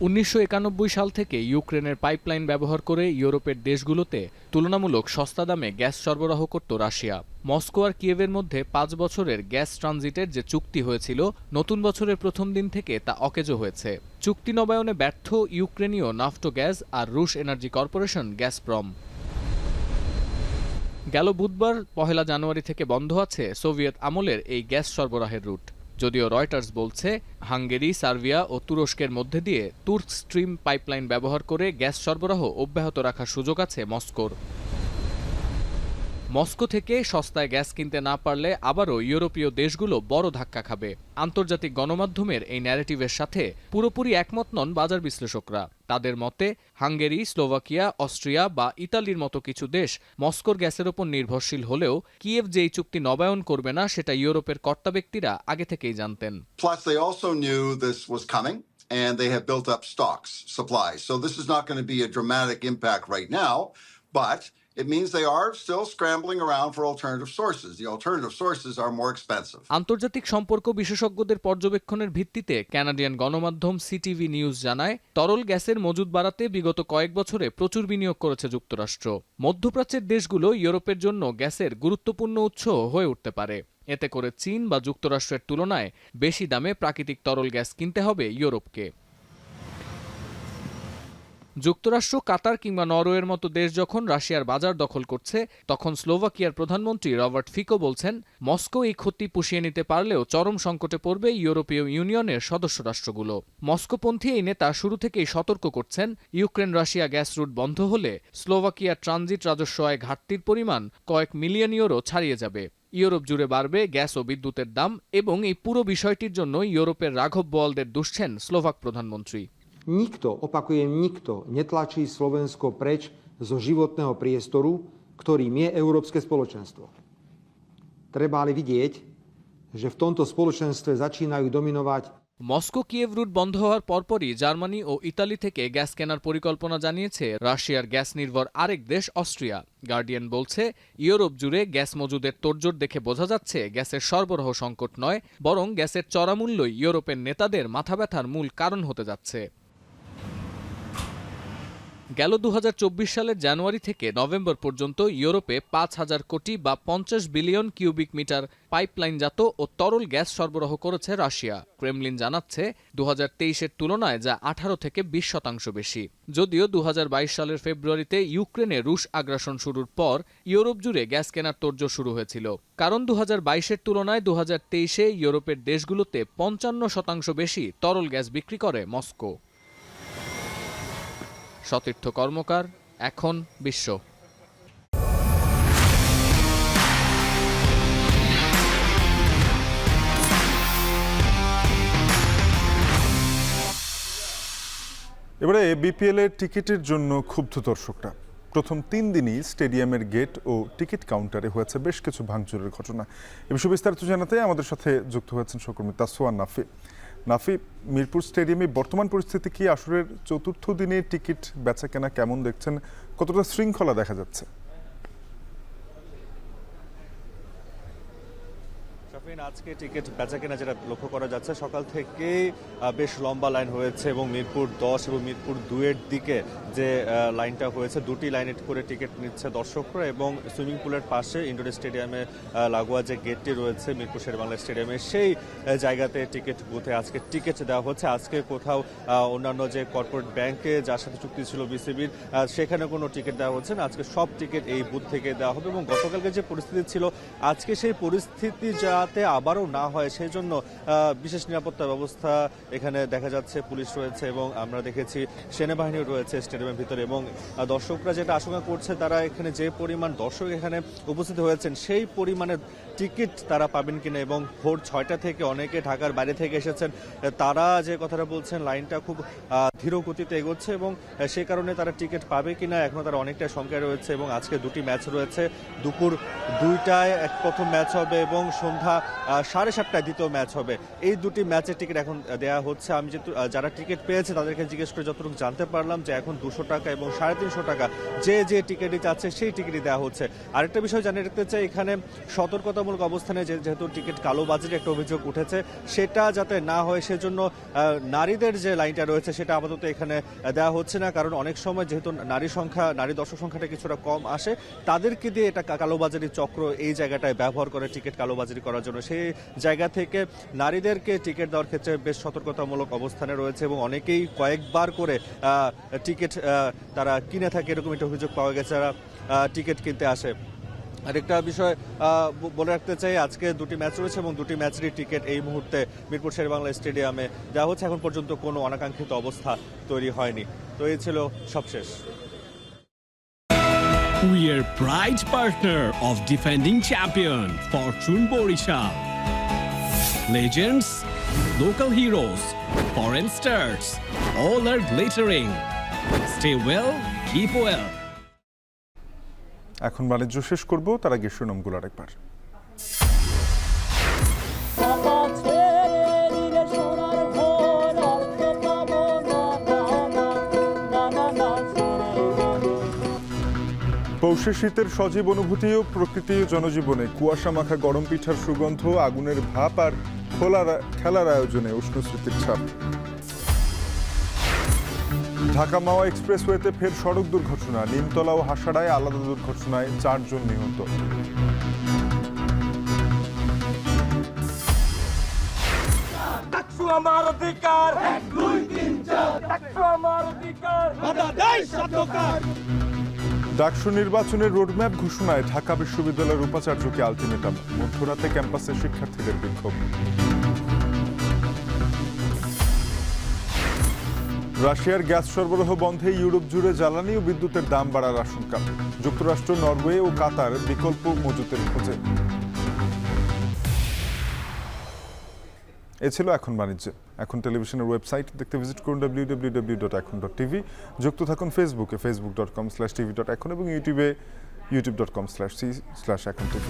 1991 সাল থেকে ইউক্রেনের পাইপলাইন ব্যবহার করে ইউরোপের দেশগুলোতে তুলনামূলক সস্তা দামে গ্যাস সরবরাহ করত রাশিয়া। মস্কো আর কিয়েভের মধ্যে 5 বছরের গ্যাস ট্রানজিটের যে চুক্তি হয়েছিল, নতুন বছরের প্রথম দিন থেকে তা অকেজো হয়েছে। চুক্তি নবায়নে ব্যর্থ ইউক্রেনীয় নাফটোগ্যাস আর রুশ এনার্জি কর্পোরেশন গ্যাসপ্রম। গেল বুধবার 1 জানুয়ারি থেকে বন্ধ আছে সোভিয়েত আমলের এই গ্যাস সরবরাহের রুট। যদিও রয়টার্স বলছে হাঙ্গেরি, সার্বিয়া ও তুরস্কের মধ্যে দিয়ে তুর্ক স্ট্রিম পাইপলাইন ব্যবহার করে গ্যাস সরবরাহ অব্যাহত রাখার সুযোগ আছে মস্কোর। মস্কো থেকে সস্তায় গ্যাস কিনতে না পারলে আবারও ইউরোপীয় দেশগুলো বড় ধাক্কা খাবে। আন্তর্জাতিক গণমাধ্যমের এই ন্যারেটিভের সাথে পুরোপুরি একমত নন বাজার বিশ্লেষকরা। তাদের মতে হাঙ্গেরি, স্লোভাকিয়া, অস্ট্রিয়া বা ইতালির মতো কিছু দেশ মস্কোর গ্যাসের ওপর নির্ভরশীল হলেও কিয়েভ যেই চুক্তি নবায়ন করবে না সেটা ইউরোপের কর্তা ব্যক্তিরা আগে থেকেই জানতেন। Plus they also knew this was coming and they have built up stocks, supplies. So this is not going to be a dramatic impact right now, but it means they are still scrambling around for alternative sources. The alternative sources are more expensive. আন্তর্জাতিক সম্পর্ক বিশেষজ্ঞদের পর্যবেক্ষণের ভিত্তিতে Canadian গণমাধ্যম CTV news জানায়, তরল গ্যাসের মজুদ বাড়াতে বিগত কয়েক বছরে প্রচুর বিনিয়োগ করেছে যুক্তরাষ্ট্র। মধ্যপ্রাচ্যের দেশগুলো ইউরোপের জন্য গ্যাসের গুরুত্বপূর্ণ উৎস হয়ে উঠতে পারে। এতে করে চীন বা যুক্তরাষ্ট্রের তুলনায় বেশি দামে প্রাকৃতিক তরল গ্যাস কিনতে হবে ইউরোপকে। যুক্তরাষ্ট্র, কাতার কিংবা নরওয়ের মতো দেশ যখন রাশিয়ার বাজার দখল করছে, তখন স্লোভাকিয়ার প্রধানমন্ত্রী রবার্ট ফিকো বলছেন, মস্কো এই ক্ষতি পুষিয়ে নিতে পারলেও চরম সংকটে পড়বে ইউরোপীয় ইউনিয়নের সদস্য রাষ্ট্রগুলো। মস্কোপন্থী এই নেতা শুরু থেকেই সতর্ক করছেন, ইউক্রেন রাশিয়া গ্যাস রুট বন্ধ হলে স্লোভাকিয়ার ট্রানজিট রাজস্ব আয় ঘাটতির পরিমাণ কয়েক মিলিয়ন ইউরো ছাড়িয়ে যাবে। ইউরোপ জুড়ে বাড়বে গ্যাস ও বিদ্যুতের দাম এবং এই পুরো বিষয়টির জন্য ইউরোপের রাঘব বোয়ালদের দুষছেন স্লোভাক প্রধানমন্ত্রী। Nikto, opakujem nikto, netlačí Slovensko preč zo životného priestoru, ktorým je Európske spoločenstvo. Treba ale vidieť, že v tomto spoločenstve začínajú dominovať Moscow Kiev route বন্ধ হওয়ার পরপরই জার্মানি ও ইতালি থেকে গ্যাস কেনার পরিকল্পনা জানিয়েছে রাশিয়ার গ্যাস নির্ভর আরেক দেশ অস্ট্রিয়া। গার্ডিয়ান বলছে, ইউরোপ জুড়ে গ্যাস মজুদের তোড়জোড় দেখে বোঝা যাচ্ছে গ্যাসের সরবরাহ সংকট নয়, বরং গ্যাসের চড়া মূল্যই ইউরোপের নেতাদের মাথা ব্যথার মূল কারণ হতে যাচ্ছে। গেল 2024 সালের জানুয়ারি থেকে নভেম্বর পর্যন্ত ইউরোপে 5,000 কোটি বা 50 বিলিয়ন কিউবিক মিটার পাইপলাইনজাত ও তরল গ্যাস সরবরাহ করেছে রাশিয়া। ক্রেমলিন জানাচ্ছে 2023-এর তুলনায় যা 18 থেকে 20% বেশি। যদিও 2022 সালের ফেব্রুয়ারিতে ইউক্রেনে রুশ আগ্রাসন শুরুর পর ইউরোপ জুড়ে গ্যাস কেনার তোড়জোড় শুরু হয়েছিল। কারণ 2022-এর তুলনায় 2023-এ ইউরোপের দেশগুলোতে 55% বেশি তরল গ্যাস বিক্রি করে মস্কো। সতীর্থ কর্মকার, এখন বিশ্ব। এবারে বিপিএল এর টিকিটের জন্য ক্ষুব্ধ দর্শকরা। প্রথম 3 দিনই স্টেডিয়ামের গেট ও টিকিট কাউন্টারে হয়েছে বেশ কিছু ভাঙচুরের ঘটনা। এ বিষয়ে বিস্তারিত জানাতে আমাদের সাথে যুক্ত হয়েছেন সহকর্মী তাসওয়ান নাফি। নাফি, মিরপুর স্টেডিয়ামে বর্তমান পরিস্থিতি কি? আসরের চতুর্থ দিনে টিকিট বেচা কেনা কেমন দেখছেন? কতটা শৃঙ্খলা দেখা যাচ্ছে? আজকে টিকিট বেচাকেনা যেটা লক্ষ্য করা যাচ্ছে, সকাল থেকেই বেশ লম্বা লাইন হয়েছে এবং মিরপুর 10 এবং মিরপুর 2-এর দিকে যে লাইনটা হয়েছে, দুটি লাইনে করে টিকিট নিচ্ছে দর্শকরা এবং সুইমিং পুলের পাশে ইনডোর স্টেডিয়ামে লাগোয়া যে গেটটি রয়েছে মিরপুর শেরেবাংলা স্টেডিয়ামে, সেই জায়গাতে টিকিট বুথে আজকে টিকিট দেওয়া হচ্ছে। আজকে কোথাও অন্যান্য যে কর্পোরেট ব্যাংকে যার সাথে চুক্তি ছিল বিসিবির, সেখানে কোনো টিকিট দেওয়া হচ্ছে না। আজকে সব টিকিট এই বুথ থেকে দেওয়া হবে এবং গতকালকে যে পরিস্থিতি ছিল, আজকে সেই পরিস্থিতি যাতে আবারও না হয় সেই জন্য বিশেষ নিরাপত্তা ব্যবস্থা এখানে দেখা যাচ্ছে। পুলিশ রয়েছে এবং আমরা দেখেছি সেনাবাহিনীও রয়েছে স্টেডিয়ামের ভিতরে এবং দর্শকরা যেটা আশঙ্কা করছে, তারা এখানে যে পরিমাণ দর্শক এখানে উপস্থিত হয়েছেন সেই পরিমাণের টিকিট তারা পাবেন কিনা এবং ভোর 6টা থেকে অনেকে ঢাকার বাইরে থেকে এসেছেন, তারা যে কথাটা বলছেন লাইনটা খুব ধীর গতিতে এগোচ্ছে এবং সে কারণে তারা টিকিট পাবে কিনা এখনো তারা অনেকটা শঙ্কায় রয়েছে। এবং আজকে দুটি ম্যাচ রয়েছে, দুপুর 2টায় প্রথম ম্যাচ হবে এবং সন্ধ্যা 7:30টায় দ্বিতীয় ম্যাচ হবে। এই দুটি ম্যাচের টিকিট এখন দেওয়া হচ্ছে। আমি যেহেতু যারা টিকিট পেয়েছে তাদেরকে জিজ্ঞেস করে যতটুকু জানতে পারলাম যে এখন 200 টাকা এবং 350 টাকা যে টিকিটই চাচ্ছে সেই টিকিটই দেওয়া হচ্ছে। আরেকটা বিষয় জানিয়ে রাখতে চাই, এখানে সতর্কতামূলক অবস্থানে যেহেতু টিকিট কালোবাজির একটা অভিযোগ উঠেছে, সেটা যাতে না হয় সেজন্য নারীদের যে লাইনটা রয়েছে সেটা আপাতত এখানে দেওয়া হচ্ছে না। কারণ অনেক সময় যেহেতু নারী দর্শক সংখ্যাটা কিছুটা কম আসে, তাদেরকে দিয়ে এটা কালোবাজারি চক্র এই জায়গাটায় ব্যবহার করে টিকিট কালোবাজারি করার জন্য। সেই জায়গা থেকে নারীদেরকে টিকিট দেওয়ার ক্ষেত্রে বেশ সতর্কতামূলক অবস্থানে রয়েছে এবং অনেকেই কয়েকবার করে টিকিট তারা কিনে থাকে, এরকম একটা অভিযোগ পাওয়া গেছে যারা টিকিট কিনতে আসে। আরেকটা বিষয় বলে রাখতে চাই, আজকে দুটি ম্যাচ রয়েছে এবং দুটি ম্যাচেরই টিকিট এই মুহূর্তে মিরপুর শেরেবাংলা স্টেডিয়ামে দেওয়া হচ্ছে। এখন পর্যন্ত কোনো অনাকাঙ্ক্ষিত অবস্থা তৈরি হয়নি। তো এই ছিল সবশেষ। We are proud partner of defending champion Fortune Borishal. Legends, local heroes, foreign stars, all are glittering. Stay well, keep well. এখন বাণিজ্য শেষ করব, তার আগে শিরোনামগুলো আরেকবার। পৌষের শীতের সজীব অনুভূতি ও প্রকৃতি ও জনজীবনে কুয়াশা মাখা গরম পিঠার সুগন্ধ, আগুনের ভাপ আর খেলার আয়োজনে উষ্ণ স্মৃতির ছাপ। ঢাকা মাওয়া এক্সপ্রেসওয়েতে ফের সড়ক দুর্ঘটনা, নিমতলা ও হাসাড়ায় আলাদা দুর্ঘটনায় 4 জন নিহত। আমার অধিকার 1 2 3 4 আমার অধিকার বাধা দেয় সরকার। ডাকসু নির্বাচনের রোডম্যাপ ঘোষণায় ঢাকা বিশ্ববিদ্যালয়ের উপাচার্যকে আলটিমেটাম, মধ্যরাতে ক্যাম্পাসে শিক্ষার্থীদের বিক্ষোভ। রাশিয়ার গ্যাস সরবরাহ বন্ধে ইউরোপ জুড়ে জ্বালানি ও বিদ্যুতের দাম বাড়ার আশঙ্কা, যুক্তরাষ্ট্র, নরওয়ে ও কাতার বিকল্প মজুতের খোঁজে। এ ছিল এখন বাণিজ্যে। এখন টেলিভিশনের ওয়েবসাইট দেখতে ভিজিট করুন www.ekhon.tv। যুক্ত থাকুন ফেসবুকে facebook.com/tv.ekhon এবং ইউটিউবে youtube.com/c/ekhon tv।